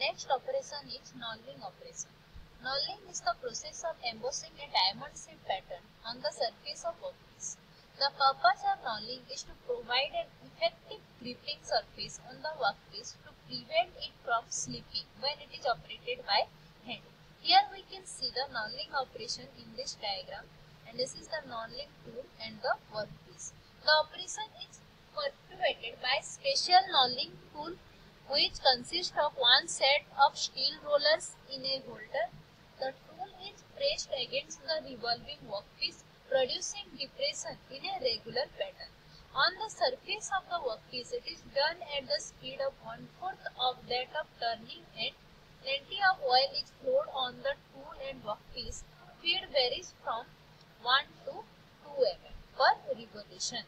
Next operation is knolling operation. Knolling is the process of embossing a diamond shaped pattern on the surface of workpiece. The purpose of knolling is to provide an effective gripping surface on the workpiece to prevent it from slipping when it is operated by hand. Here we can see the knolling operation in this diagram, and this is the knolling tool and the workpiece. The operation is perpetuated by special knolling tool which consists of one set of steel rollers in a holder. The tool is pressed against the revolving workpiece, producing depression in a regular pattern. On the surface of the workpiece, it is done at the speed of 1/4 of that of turning, and plenty of oil is flowed on the tool and workpiece. Speed varies from 1 to 2 mm per revolution.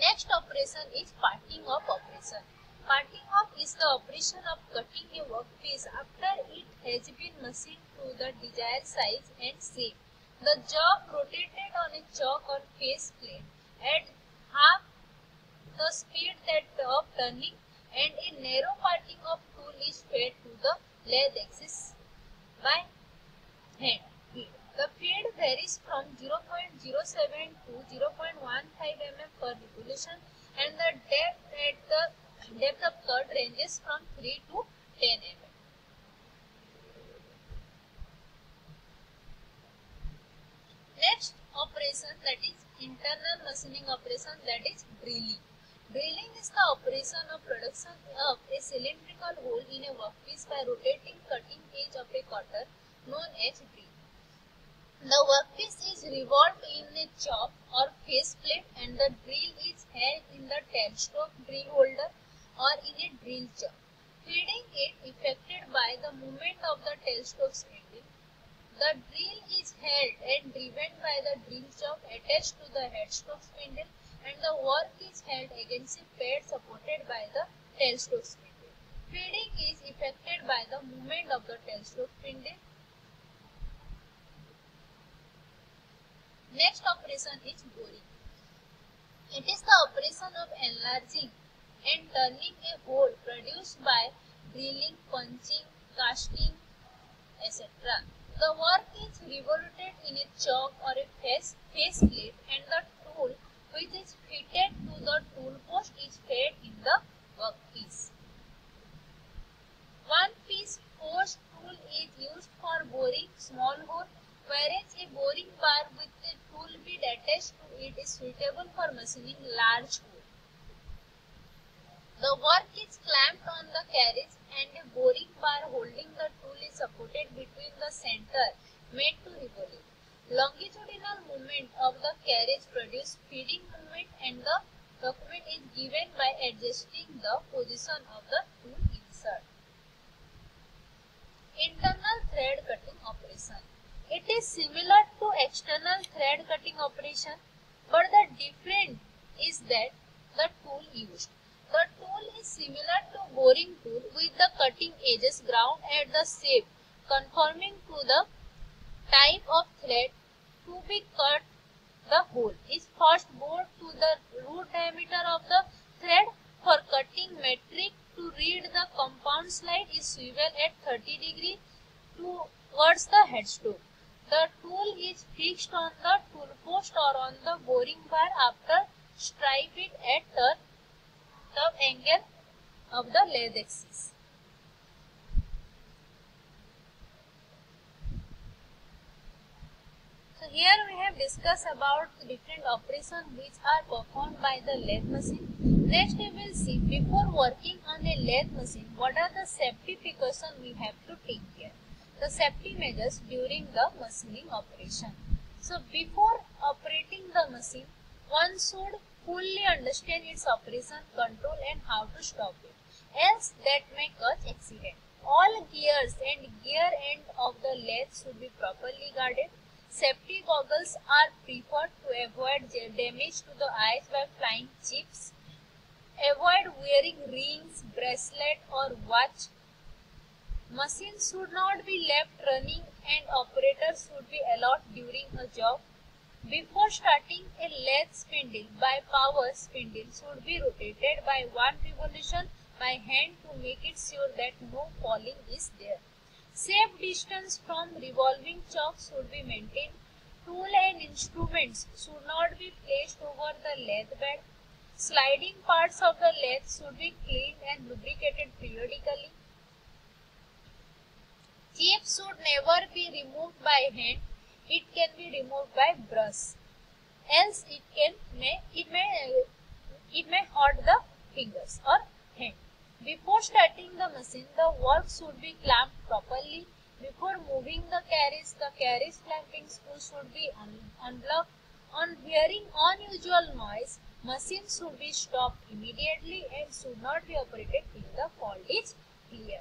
Next operation is parting off operation. Parting off is the operation of cutting a workpiece after it has been machined to the desired size and shape. The job rotated on a chalk or face plate at half the speed that of turning, and a narrow parting off tool is fed to the lathe axis by hand feed. The feed varies from 0.07 to 0.15 mm per revolution, and the depth of cut ranges from 3 to 10 mm. Next operation, that is internal machining operation, that is drilling. Drilling is the operation of production of a cylindrical hole in a workpiece by rotating cutting edge of a cutter known as drill. The workpiece is revolved in a chop or face plate, and the drill is held in the tailstock drill holder or in a drill chuck. Feeding it effected by the movement of the tailstock spindle. The drill is held and driven by the drill chuck attached to the headstock spindle, and the work is held against a pad supported by the tailstock spindle. Feeding is effected by the movement of the tailstock spindle. Next operation is boring. It is the operation of enlarging and turning a hole produced by drilling, punching, casting, etc. The work is revoluted in a chalk or a face plate, and the tool which is fitted to the tool post is fed in the workpiece. One piece force tool is used for boring small hole, whereas a boring bar with a tool bit attached to it is suitable for machining large hole. The work is clamped on the carriage, and a boring bar holding the tool is supported between the center made to revolve. Longitudinal movement of the carriage produces feeding movement, and the document is given by adjusting the position of the tool insert. Internal thread cutting operation. It is similar to external thread cutting operation, but the difference is that the tool used. The tool is similar to boring tool with the cutting edges ground at the shape conforming to the type of thread to be cut. The hole is first bored to the root diameter of the thread. For cutting metric, to read the compound slide is swivel at 30 degrees towards the headstock. The tool is fixed on the tool post or on the boring bar after stripe it at the angle of the lathe axis. So here we have discussed about the different operations which are performed by the lathe machine. Next we will see, before working on a lathe machine, what are the safety precautions we have to take care. The safety measures during the machining operation. So before operating the machine, one should fully understand its operation, control, and how to stop it, else that may cause accident. All gears and gear end of the lathe should be properly guarded. Safety goggles are preferred to avoid damage to the eyes by flying chips. Avoid wearing rings, bracelet, or watch. Machine should not be left running, and operators should be allowed during a job. Before starting a lathe spindle by power, spindle should be rotated by 1 revolution by hand to make it sure that no falling is there. Safe distance from revolving chocks should be maintained. Tool and instruments should not be placed over the lathe bed. Sliding parts of the lathe should be cleaned and lubricated periodically. Chips should never be removed by hand. It can be removed by brush. Else it may hurt the fingers or hand. Before starting the machine, the work should be clamped properly. Before moving the carriage clamping spool should be unblocked. On hearing unusual noise, machine should be stopped immediately and should not be operated till the fault is clear.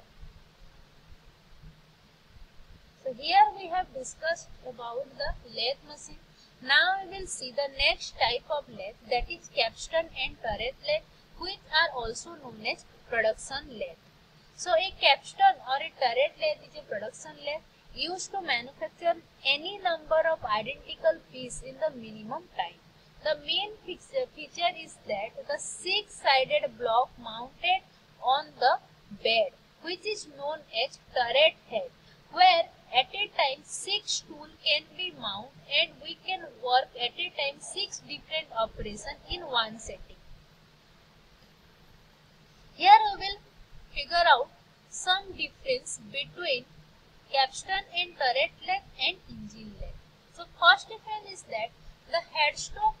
So here we have discussed about the lathe machine. Now we will see the next type of lathe, that is capstan and turret lathe, which are also known as production lathe. So a capstan or a turret lathe is a production lathe used to manufacture any number of identical pieces in the minimum time. The main feature is that the six-sided block mounted on the bed, which is known as turret head, where at a time 6 tools can be mounted and we can work at a time 6 different operations in one setting. Here we will figure out some difference between capstan and turret lathe and engine lathe. So first difference is that the headstock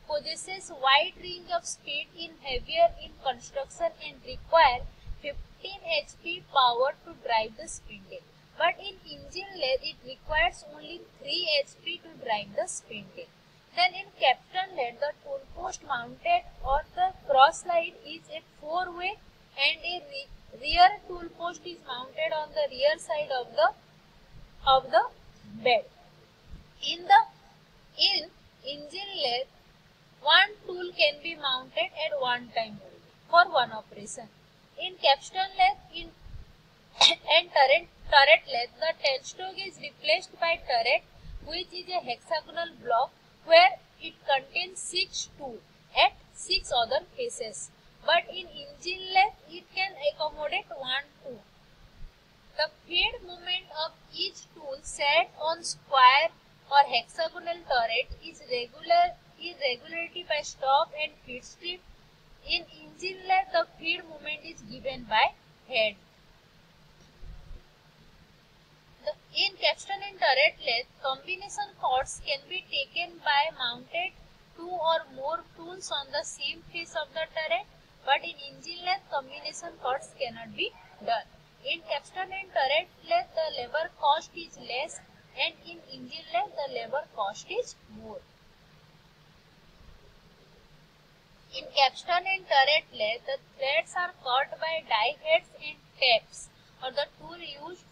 possesses wide range of speed in heavier in construction and require 15 HP power to drive the spindle. But in engine lathe, it requires only 3 HP to drive the spindle. Then in capstan lathe, the tool post mounted on the cross slide is a 4-way and a rear tool post is mounted on the rear side of the bed. In engine lathe, one tool can be mounted at one time only for one operation. In capstan lathe and turret lathe, the tailstock is replaced by turret, which is a hexagonal block where it contains 6 tools at 6 other faces. But in engine lathe, it can accommodate one tool. The feed moment of each tool set on square or hexagonal turret is irregularity by stop and feed strip. In engine lathe, the feed moment is given by head. In capstan and turret lathe, combination cords can be taken by mounted 2 or more tools on the same face of the turret, but in engine lathe, combination cords cannot be done. In capstan and turret lathe, the labor cost is less, and in engine lathe, the labor cost is more. In capstan and turret lathe, the threads are cut by die heads and taps, or the tool used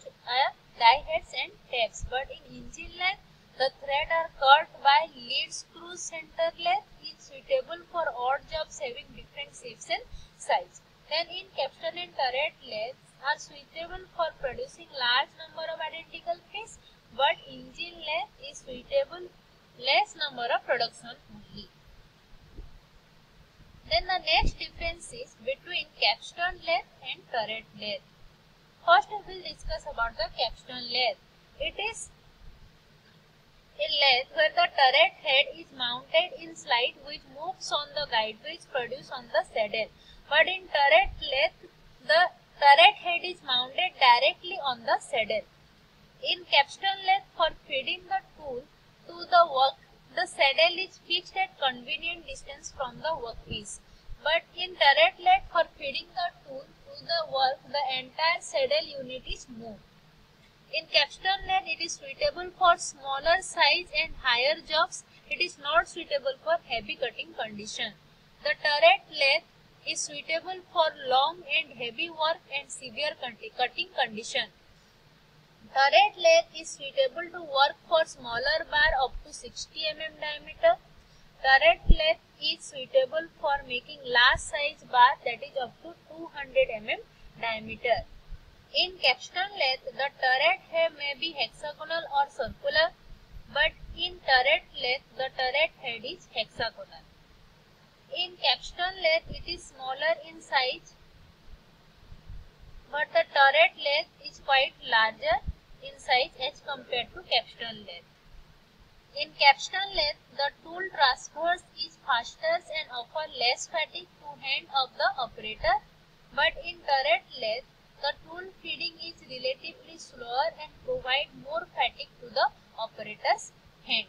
die heads and taps. But in engine lathe, the threads are cut by lead screw. Center lathe is suitable for odd jobs having different shapes and size. Then in capstan and turret lathes are suitable for producing large number of identical pieces, but engine lathe is suitable less number of production only. Then the next difference is between capstan lathe and turret lathe. First we will discuss about the capstan lathe. It is a lathe where the turret head is mounted in slide which moves on the guide wheels produced on the saddle. But in turret lathe, the turret head is mounted directly on the saddle. In capstan lathe, for feeding the tool to the work, the saddle is fixed at convenient distance from the workpiece. But in turret lathe, for feeding the tool to the work, the entire saddle unit is moved. In capstan lathe, it is suitable for smaller size and higher jobs. It is not suitable for heavy cutting condition. The turret lathe is suitable for long and heavy work and severe cutting condition. Turret lathe is suitable to work for smaller bar up to 60 mm diameter. Turret lathe is suitable for making large size bar, that is up to 200 mm diameter. In capstan lathe, the turret head may be hexagonal or circular, but in turret lathe, the turret head is hexagonal. In capstan lathe, it is smaller in size turret length is quite larger in size as compared to capstan length. In capstan length, the tool transfers is faster and offer less fatigue to hand of the operator, but in turret length, the tool feeding is relatively slower and provide more fatigue to the operator's hand.